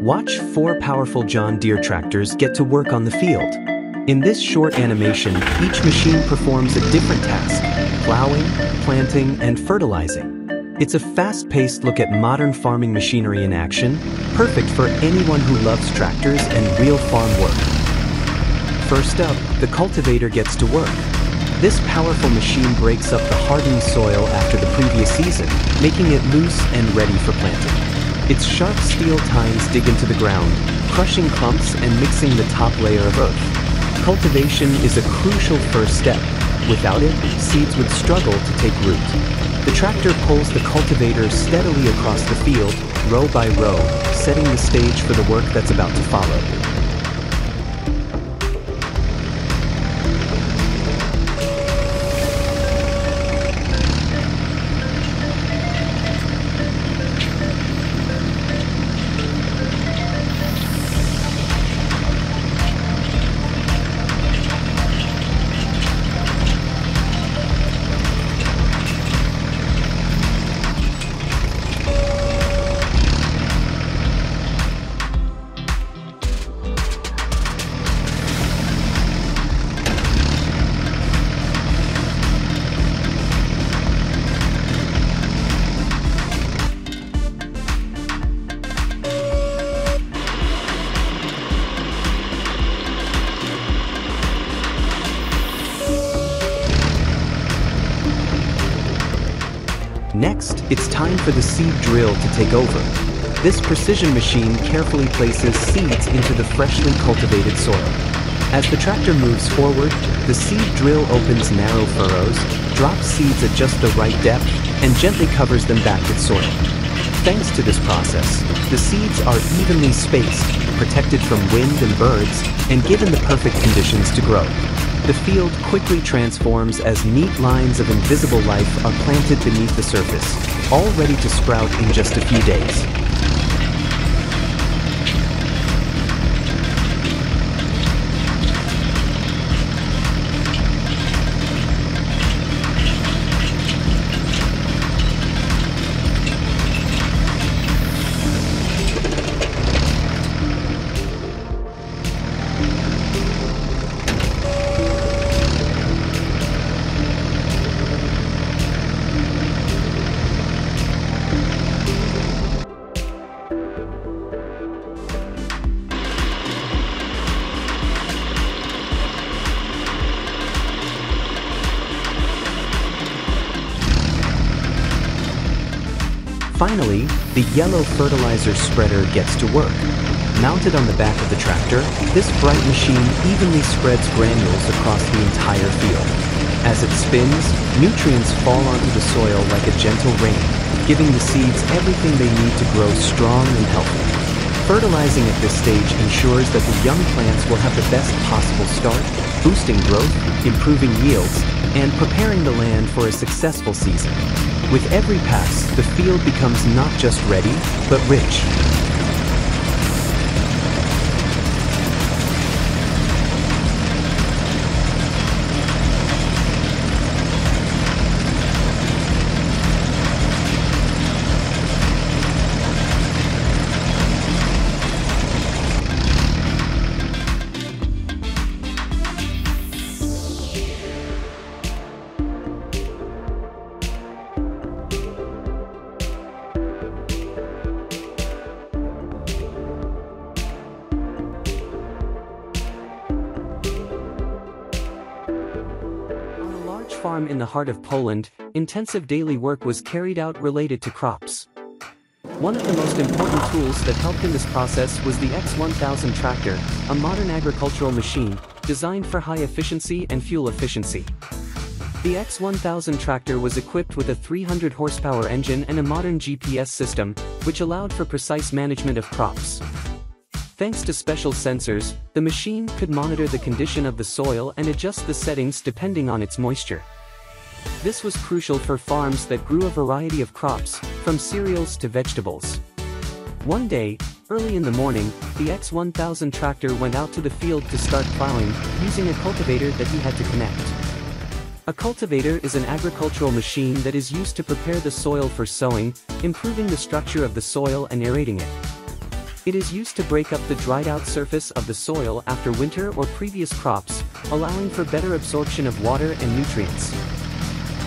Watch 4 powerful John Deere tractors get to work on the field. In this short animation, each machine performs a different task: plowing, planting, and fertilizing. It's a fast-paced look at modern farming machinery in action, perfect for anyone who loves tractors and real farm work. First up, the cultivator gets to work. This powerful machine breaks up the hardened soil after the previous season, making it loose and ready for planting. Its sharp steel tines dig into the ground, crushing clumps and mixing the top layer of earth. Cultivation is a crucial first step. Without it, seeds would struggle to take root. The tractor pulls the cultivator steadily across the field, row by row, setting the stage for the work that's about to follow. Next, it's time for the seed drill to take over. This precision machine carefully places seeds into the freshly cultivated soil. As the tractor moves forward, the seed drill opens narrow furrows, drops seeds at just the right depth, and gently covers them back with soil. Thanks to this process, the seeds are evenly spaced, protected from wind and birds, and given the perfect conditions to grow. The field quickly transforms as neat lines of invisible life are planted beneath the surface, all ready to sprout in just a few days. Finally, the yellow fertilizer spreader gets to work. Mounted on the back of the tractor, this bright machine evenly spreads granules across the entire field. As it spins, nutrients fall onto the soil like a gentle rain, giving the seeds everything they need to grow strong and healthy. Fertilizing at this stage ensures that the young plants will have the best possible start, boosting growth, improving yields, and preparing the land for a successful season. With every pass, the field becomes not just ready, but rich. Farm in the heart of Poland, intensive daily work was carried out related to crops. One of the most important tools that helped in this process was the X1000 tractor, a modern agricultural machine designed for high efficiency and fuel efficiency. The X1000 tractor was equipped with a 300 horsepower engine and a modern GPS system, which allowed for precise management of crops. Thanks to special sensors, the machine could monitor the condition of the soil and adjust the settings depending on its moisture. This was crucial for farms that grew a variety of crops, from cereals to vegetables. One day, early in the morning, the X1000 tractor went out to the field to start plowing, using a cultivator that he had to connect. A cultivator is an agricultural machine that is used to prepare the soil for sowing, improving the structure of the soil and aerating it. It is used to break up the dried-out surface of the soil after winter or previous crops, allowing for better absorption of water and nutrients.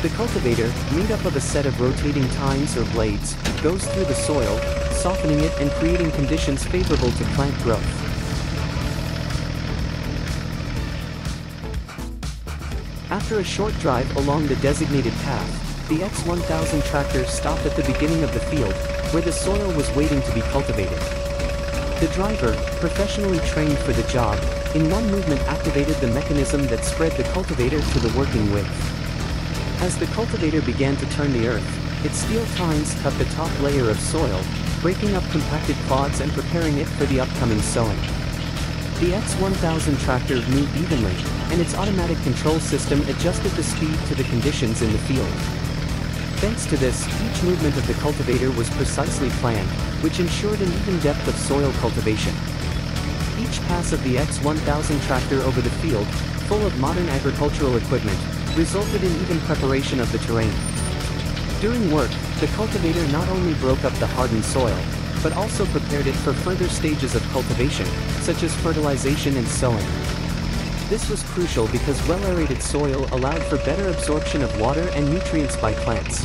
The cultivator, made up of a set of rotating tines or blades, goes through the soil, softening it and creating conditions favorable to plant growth. After a short drive along the designated path, the X1000 tractor stopped at the beginning of the field, where the soil was waiting to be cultivated. The driver, professionally trained for the job, in one movement activated the mechanism that spread the cultivator to the working width. As the cultivator began to turn the earth, its steel tines cut the top layer of soil, breaking up compacted clods and preparing it for the upcoming sowing. The X1000 tractor moved evenly, and its automatic control system adjusted the speed to the conditions in the field. Thanks to this, each movement of the cultivator was precisely planned, which ensured an even depth of soil cultivation. Each pass of the X1000 tractor over the field, full of modern agricultural equipment, resulted in even preparation of the terrain. During work, the cultivator not only broke up the hardened soil, but also prepared it for further stages of cultivation, such as fertilization and sowing. This was crucial because well-aerated soil allowed for better absorption of water and nutrients by plants.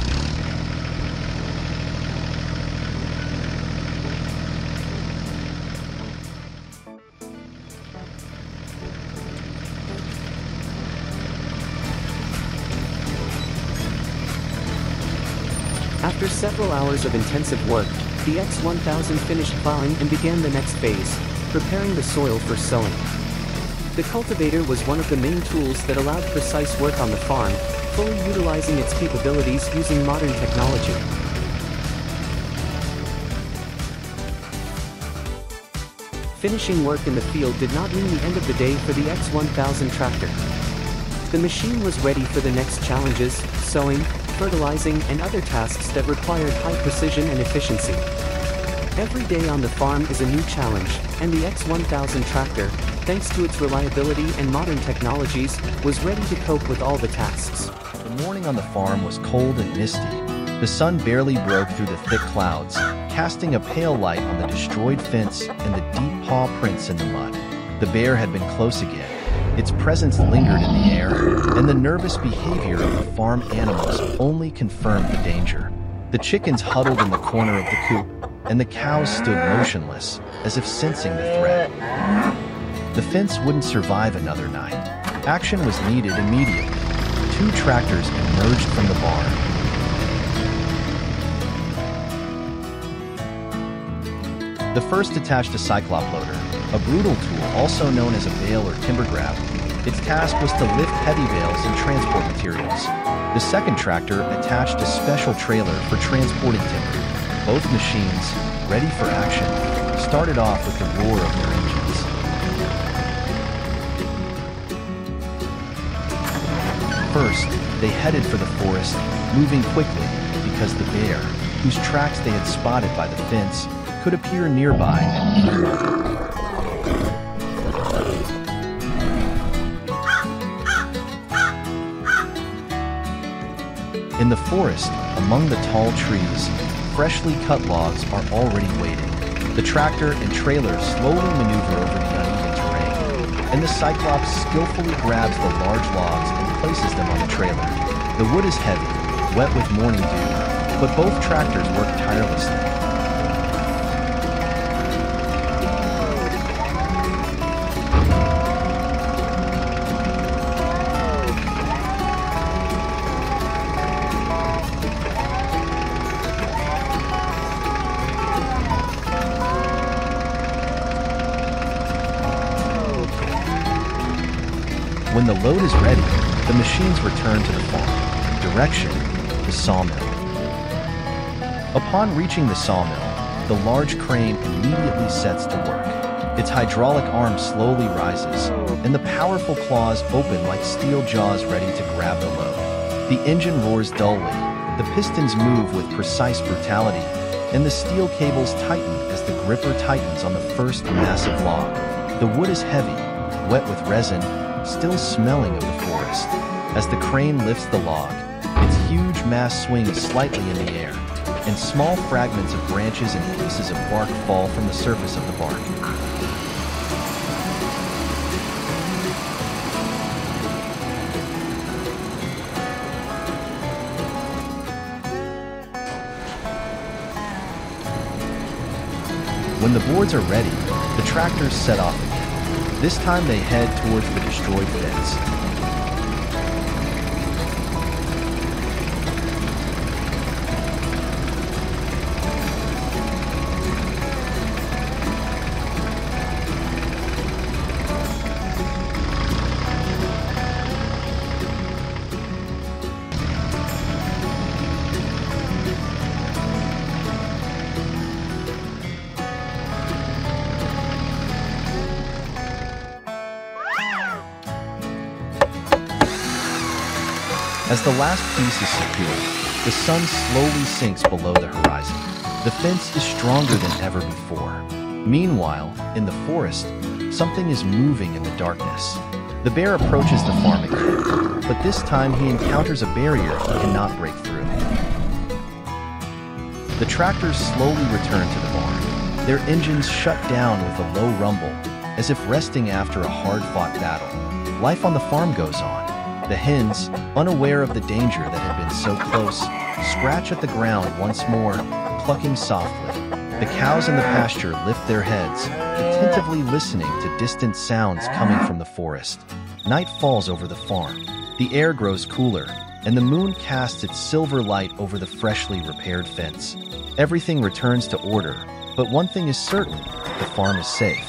After several hours of intensive work, the X1000 finished plowing and began the next phase, preparing the soil for sowing. The cultivator was one of the main tools that allowed precise work on the farm, fully utilizing its capabilities using modern technology. Finishing work in the field did not mean the end of the day for the X1000 tractor. The machine was ready for the next challenges, sowing, fertilizing, and other tasks that required high precision and efficiency. Every day on the farm is a new challenge, and the X1000 tractor, thanks to its reliability and modern technologies, was ready to cope with all the tasks. The morning on the farm was cold and misty. The sun barely broke through the thick clouds, casting a pale light on the destroyed fence and the deep paw prints in the mud. The bear had been close again. Its presence lingered in the air, and the nervous behavior of the farm animals only confirmed the danger. The chickens huddled in the corner of the coop, and the cows stood motionless, as if sensing the threat. The fence wouldn't survive another night. Action was needed immediately. 2 tractors emerged from the barn. The first attached a cyclop loader, a brutal tool also known as a bale or timber grab. Its task was to lift heavy bales and transport materials. The second tractor attached a special trailer for transporting timber. Both machines, ready for action, started off with the roar of their engines. First, they headed for the forest, moving quickly because the bear, whose tracks they had spotted by the fence, could appear nearby at any moment. In the forest, among the tall trees, freshly cut logs are already waiting. The tractor and trailer slowly maneuver over the uneven terrain, and the Cyclops skillfully grabs the large logs and places them on the trailer. The wood is heavy, wet with morning dew, but both tractors work tirelessly. When the load is ready, the machines return to the farm. Direction: the sawmill. Upon reaching the sawmill, the large crane immediately sets to work. Its hydraulic arm slowly rises, and the powerful claws open like steel jaws ready to grab the load. The engine roars dully, the pistons move with precise brutality, and the steel cables tighten as the gripper tightens on the first massive log. The wood is heavy, wet with resin, still smelling of the forest. As the crane lifts the log, its huge mass swings slightly in the air. and small fragments of branches and pieces of bark fall from the surface of the barn. When the boards are ready, the tractors set off again. This time they head towards the destroyed fence. As the last piece is secured, the sun slowly sinks below the horizon. The fence is stronger than ever before. Meanwhile, in the forest, something is moving in the darkness. The bear approaches the farm again, but this time he encounters a barrier he cannot break through. The tractors slowly return to the barn. Their engines shut down with a low rumble, as if resting after a hard-fought battle. Life on the farm goes on. The hens, unaware of the danger that had been so close, scratch at the ground once more, clucking softly. The cows in the pasture lift their heads, attentively listening to distant sounds coming from the forest. Night falls over the farm. The air grows cooler, and the moon casts its silver light over the freshly repaired fence. Everything returns to order, but one thing is certain: the farm is safe.